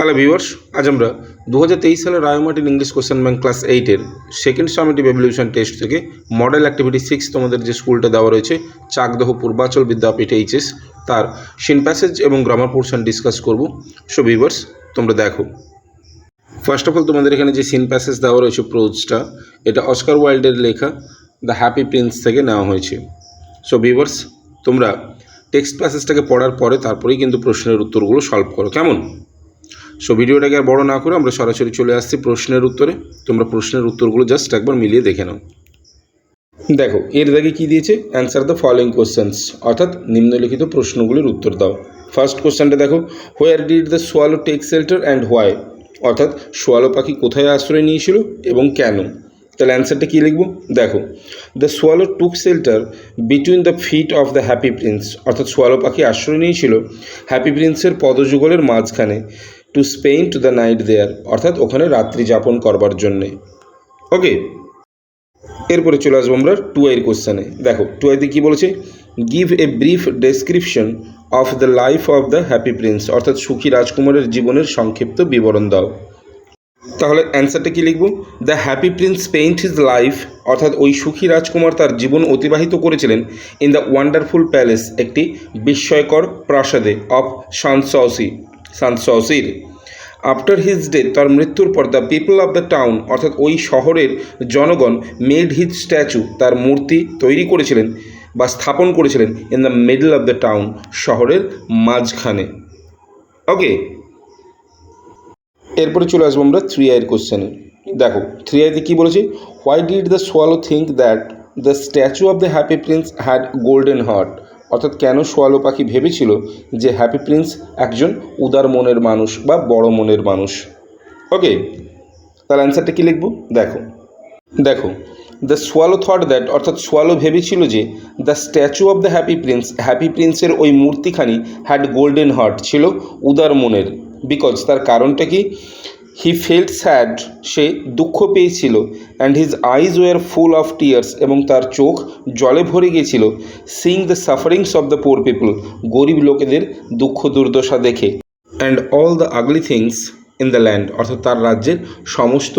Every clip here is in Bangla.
হ্যালো ভিউয়ার্স, আজ আমরা 2023 সালের Ray Martin English question bank class 8-এর সেকেন্ড সামেটিভ এভ্যালুয়েশন টেস্ট থেকে মডেল অ্যাক্টিভিটি 6 তোমাদের যে স্কুলটা দেওয়া রয়েছে চাকদহ পূর্বাচল বিদ্যাপীঠ এইচএস, তার সিন প্যাসেজ এবং গ্রামার পোর্শন ডিসকাস করব। সো ভিউয়ার্স, তোমরা দেখো। ফার্স্ট অফ অল তোমাদের এখানে যে সিন প্যাসেজ দেওয়া রয়েছে প্রোজটা, এটা অস্কার ওয়াইল্ডের লেখা দ্য হ্যাপি প্রিন্স থেকে নেওয়া হয়েছে। সো ভিউয়ার্স, তোমরা টেক্সট প্যাসেজটাকে পড়ার পরে তারপরেই কিন্তু প্রশ্নের উত্তরগুলো সলভ করো, কেমন? সো ভিডিওটাকে আর বড় না করে আমরা সরাসরি চলে আসছি প্রশ্নের উত্তরে। তোমরা প্রশ্নের উত্তরগুলো জাস্ট একবার মিলিয়ে দেখে নাও। দেখো, এর দাগে কী দিয়েছে? অ্যান্সার দ্য ফলোয়িং কোশ্চেন্স, অর্থাৎ নিম্নলিখিত প্রশ্নগুলির উত্তর দাও। ফার্স্ট কোশ্চেনটা দেখো, where did the swallow take shelter and why, অর্থাৎ সোয়ালো পাখি কোথায় আশ্রয় নিয়েছিল এবং কেন। তাহলে অ্যান্সারটা কী লিখব? দেখো, the swallow took shelter between the feet of the happy prince, অর্থাৎ সোয়ালো পাখি আশ্রয় নিয়েছিল হ্যাপি প্রিন্সের পদযুগলের মাঝখানে, to spend the night there, অর্থাৎ ওখানে রাত্রি যাপন করবার জন্যে। ওকে, এরপরে চলে আসবো আমরা 2 কোশ্চেনে। দেখো 2 কী বলেছে? Give a brief description of the life of the happy prince, অর্থাৎ সুখী রাজকুমারের জীবনের সংক্ষিপ্ত বিবরণ দাও। তাহলে অ্যান্সারটা কী লিখব? The happy Prince spent his life, অর্থাৎ ওই সুখী রাজকুমার তার জীবন অতিবাহিত করেছিলেন ইন দ্য ওয়ান্ডারফুল প্যালেস, একটি বিস্ময়কর প্রাসাদে, অফ সানসসির। আফটার হিজ ডেথ, তার মৃত্যুর পর, the people of the town, অর্থাৎ ওই শহরের জনগণ, মেড হিজ স্ট্যাচু, তার মূর্তি তৈরি করেছিলেন বা স্থাপন করেছিলেন in the middle of the town, শহরের মাঝখানে। ওকে, এরপরে চলে আসবো আমরা 3 কোশ্চেনে। দেখো 3 কী বলেছে? Why did the swallow think that the statue of the happy Prince had golden heart, অর্থাৎ কেন সোয়ালো পাখি ভেবেছিল যে হ্যাপি প্রিন্স একজন উদার মনের মানুষ বা বড় মনের মানুষ। ওকে, তাহলে অ্যান্সারটা কী লিখব? দেখো দ্য সোয়ালো থট দ্যাট, অর্থাৎ সোয়ালো ভেবেছিল যে the statue of the happy prince, happy প্রিন্সের ওই মূর্তিখানি হ্যাড গোল্ডেন হার্ট, ছিল উদার মনের। বিকজ, তার কারণটা কি? হি ফেল্ট স্যাড, সে দুঃখ পেয়েছিল, and his eyes were full of tears, এবং তার চোখ জলে ভরে গিয়েছিল, seeing the sufferings of the poor people, গরিব লোকেদের দুঃখ দুর্দশা দেখে, and all the ugly things in the land, অর্থাৎ তার রাজ্যের সমস্ত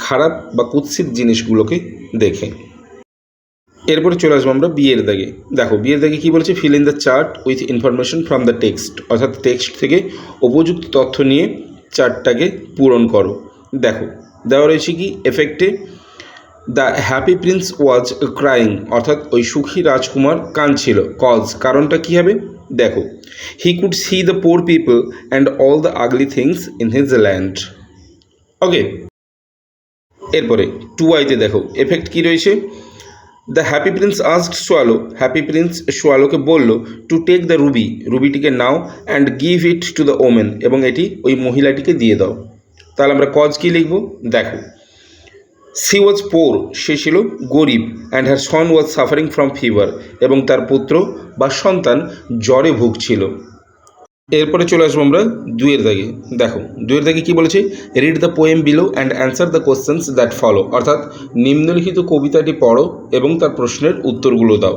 খারাপ বা কুৎসিত জিনিসগুলোকে দেখে। এরপরে চলে আসবো আমরা বিয়ের দাগে। দেখো বিয়ের দাগে কী বলেছে? Fill in the chart with information from the text, অর্থাৎ টেক্সট থেকে উপযুক্ত তথ্য নিয়ে চার্টটাকে পূরণ করো। দেখো দেওয়া রয়েছে কি এফেক্টে, the happy prince was crying, অর্থাৎ ওই সুখী রাজকুমার কাঁদছিল। কজ, কারণটা কী হবে? দেখো, he could see the poor people and all the ugly things in his land. Okay, এরপরে 2 দেখো এফেক্ট কী রয়েছে? The happy prince asked swallow, happy prince সোয়ালোকে বলল, টু টেক দ্য রুবি, রুবিটিকে নাও, and give it to the women, এবং এটি ওই মহিলাটিকে দিয়ে দাও। তাহলে আমরা কজ কী লিখব? দেখো, সি ওয়াজ পোর, সে ছিল গরিব, and her Son was suffering from fever, এবং তার পুত্র বা সন্তান জ্বরে ভুগছিল। এরপরে চলে আসবো আমরা 2 দাগে। দেখো 2 দাগে কী বলেছে? Read the poem below and answer the questions that follow, অর্থাৎ নিম্নলিখিত কবিতাটি পড়ো এবং তার প্রশ্নের উত্তরগুলো দাও।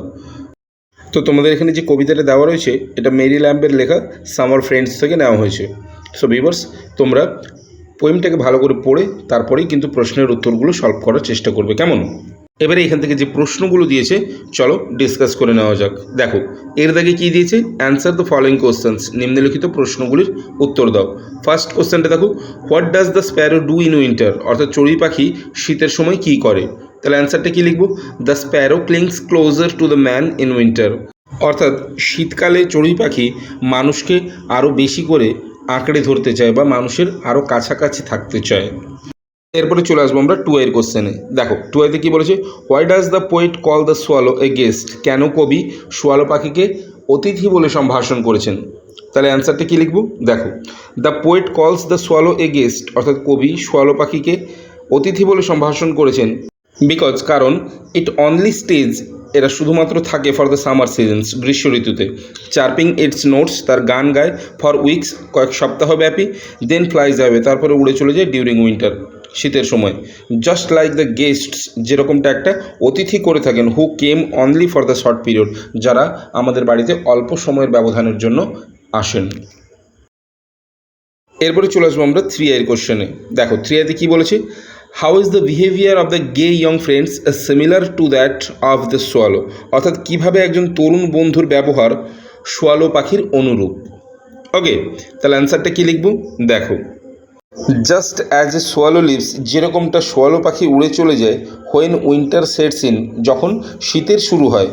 তো তোমাদের এখানে যে কবিতাটা দেওয়া রয়েছে, এটা মেরি ল্যাম্বের লেখা সামার ফ্রেন্ডস থেকে নেওয়া হয়েছে। সো ভিউয়ার্স, তোমরা পোয়েমটাকে ভালো করে পড়ে তারপরেই কিন্তু প্রশ্নের উত্তরগুলো সলভ করার চেষ্টা করবে, কেমন? এবারে এখান থেকে যে প্রশ্নগুলো দিয়েছে চলো ডিসকাস করে নেওয়া যাক। দেখো এর দাগে কী দিয়েছে? অ্যান্সার দ্য ফলোয়িং কোশ্চেন্স, নিম্নলিখিত প্রশ্নগুলির উত্তর দাও। ফার্স্ট কোশ্চেনটা দেখো, what does the Sparrow do in winter, অর্থাৎ চড়ুই পাখি শীতের সময় কী করে। তাহলে অ্যান্সারটা কী লিখব? The sparrow clings closer to the man in winter, অর্থাৎ শীতকালে চড়ুই পাখি মানুষকে আরও বেশি করে আঁকড়ে ধরতে চায় বা মানুষের আরও কাছাকাছি থাকতে চায়। এরপরে চলে আসবো আমরা 2 কোশ্চেনে। দেখো 2 কী বলেছে? Why does the poet call the swallow a guest, কেন কবি সোয়ালো পাখিকে অতিথি বলে সম্ভাষণ করেছেন। তাহলে অ্যান্সারটা কী লিখব? দেখো, দ্য পোয়েট কলস দ্য সোয়ালো এ গেস্ট, অর্থাৎ কবি সোয়ালো পাখিকে অতিথি বলে সম্ভাষণ করেছেন, বিকজ, কারণ, ইট অনলি স্টেজ, এরা শুধুমাত্র থাকে ফর দ্য সামার সিজনস, গ্রীষ্ম ঋতুতে, চার্পিং ইটস নোটস, তার গান গায়, ফর উইকস, কয়েক সপ্তাহ ব্যাপী, দেন ফ্লাইজ অ্যাওয়ে, তারপরে উড়ে চলে যায় ডিউরিং উইন্টার, শীতের সময়, জাস্ট লাইক দ্য গেস্টস, যেরকমটা একটা অতিথি করে থাকেন, who came only for the short period, যারা আমাদের বাড়িতে অল্প সময়ের ব্যবধানের জন্য আসেন। এরপরে চলে আসবো আমরা 3i কোশ্চেনে। দেখো 3iতে কী বলেছে, how is the behaviour of the gay young friends similar to that of the swallow, অর্থাৎ কীভাবে একজন তরুণ বন্ধুর ব্যবহার সোয়ালো পাখির অনুরূপ। ওকে, তাহলে অ্যান্সারটা কী লিখব, দেখো just as a swallow leaves, যেরকমটা সোয়ালো পাখি উড়ে চলে যায়, হোয়েন উইন্টার সেটস ইন, যখন শীতের শুরু হয়,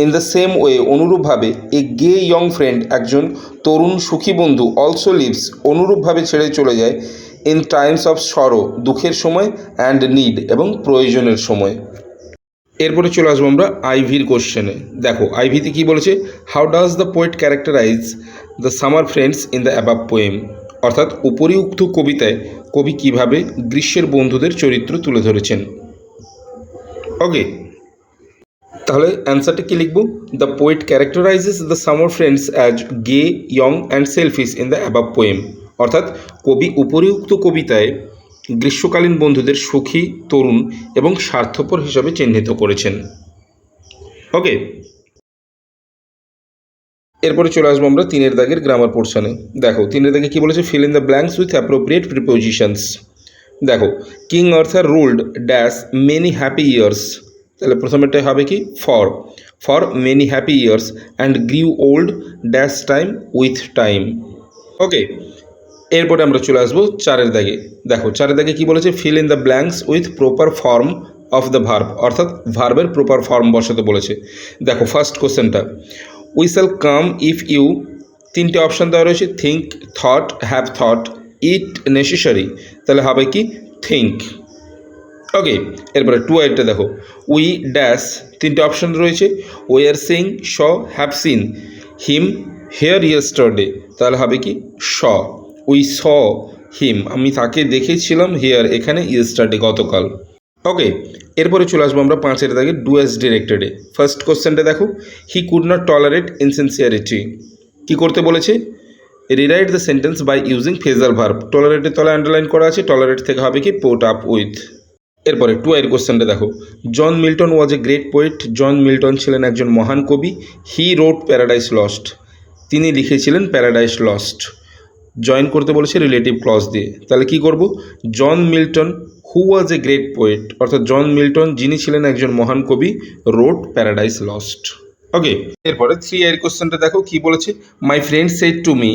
ইন দ্য সেম ওয়ে, অনুরূপভাবে, এ গে ইয়ং ফ্রেন্ড, একজন তরুণ সুখী বন্ধু, অলসো লিভস, অনুরূপভাবে ছেড়ে চলে যায়, ইন টাইমস অফ সরো, দুঃখের সময়, অ্যান্ড নিড, এবং প্রয়োজনের সময়। এরপরে চলে আসবো আমরা আইভির কোশ্চেনে। দেখো আইভিতে কী বলেছে, how does the poet characterise the summer friends in the above poem, অর্থাৎ উপরিউক্ত কবিতায় কবি কীভাবে গ্রীষ্মের বন্ধুদের চরিত্র তুলে ধরেছেন। ওকে, তাহলে অ্যান্সারটা কী লিখব, the poet characterises the summer friends as gay, young and selfish in the above poem, অর্থাৎ কবি উপরিউক্ত কবিতায় গ্রীষ্মকালীন বন্ধুদের সুখী, তরুণ এবং স্বার্থপর হিসাবে চিহ্নিত করেছেন। ওকে, এরপরে চলে আসবো আমরা 3 দাগের গ্রামার পোর্শনে। দেখো 3 দাগে কী বলেছে, fill in the blanks with appropriate prepositions. দেখো King Arthur ruled dash many happy years, তাহলে প্রথমেরটাই হবে কি, for many happy years, and grew old dash time with time. Okay, এরপরে আমরা চলে আসবো 4 দাগে। দেখো 4 দাগে কী বলেছে, fill in the blanks with proper form of the verb, অর্থাৎ ভার্বের প্রপার ফর্ম বসাতে বলেছে। দেখো ফার্স্ট কোশ্চেনটা, we shall come if you, 3টে অপশান দেওয়া রয়েছে, think, thought, have thought, it necessary, তাহলে হবে কি, থিঙ্ক। ওকে, এরপরে 2 দেখো, উই ড্যাশ, 3টে অপশান রয়েছে, we are sing, saw, have seen, him, here yesterday, তাহলে হবে কি, শ। উই স হিম, আমি তাকে দেখেছিলাম, হেয়ার এখানে, ইয়েস্টারডে গতকাল। ওকে, এরপরে চলে আসবো আমরা 5 দাগে, ডু অ্যাজ ডিরেক্টেডে। ফার্স্ট কোশ্চেনটা দেখো, he could not tolerate insincerity, কী করতে বলেছে, rewrite the sentence by using phrasal verb, টলারেটের তলায় আন্ডারলাইন করা আছে, টলারেট থেকে হবে কি, পুট আপ উইথ। এরপরে 2 কোশ্চেনটা দেখো, John Milton was a great poet, John Milton ছিলেন একজন মহান কবি, হি রোড প্যারাডাইস লস্ট, তিনি লিখেছিলেন প্যারাডাইস লস্ট, জয়েন করতে বলেছে রিলেটিভ ক্লজ দিয়ে, তাহলে কি করব, John Milton who was a great poet, অর্থাৎ জন মিল্টন যিনি ছিলেন একজন মহান কবি, রোড প্যারাডাইস লস্ট। ওকে, এরপরে 3 কোশ্চেনটা দেখো কি বলেছে, my friend said to me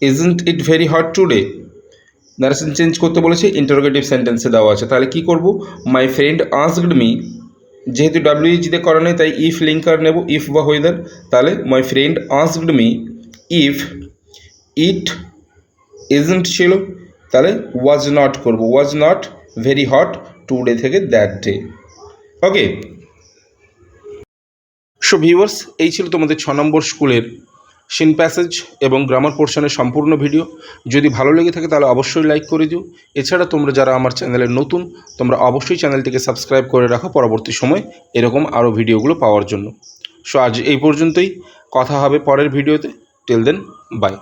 isn't it very hot today, narration change করতে বলেছে, ইন্টারোগেটিভ সেন্টেন্সে দেওয়া আছে, তাহলে কি করব, মাই ফ্রেন্ড আস্কড মি, যেহেতু ডাব্লিউইজি দিয়ে করা নেই তাই ইফ লিঙ্কার নেব, ইফ বা ওয়েদার, তাহলে my friend asked me if it isn't ছিল, তাহলে ওয়াজ নট করব, was not very hot today থেকে that day. Okay, so viewers, এই ছিল তোমাদের 6 নম্বর স্কুলের সিন প্যাসেজ এবং গ্রামার পোর্শনের সম্পূর্ণ ভিডিও। যদি ভালো লেগে থাকে তাহলে অবশ্যই লাইক করে দিও। এছাড়া তোমরা যারা আমার চ্যানেলে নতুন, তোমরা অবশ্যই চ্যানেলটিকে সাবস্ক্রাইব করে রাখো পরবর্তী সময় এরকম আরও ভিডিওগুলো পাওয়ার জন্য। সো আজ এই পর্যন্তই, কথা হবে পরের ভিডিওতে। Till then, by.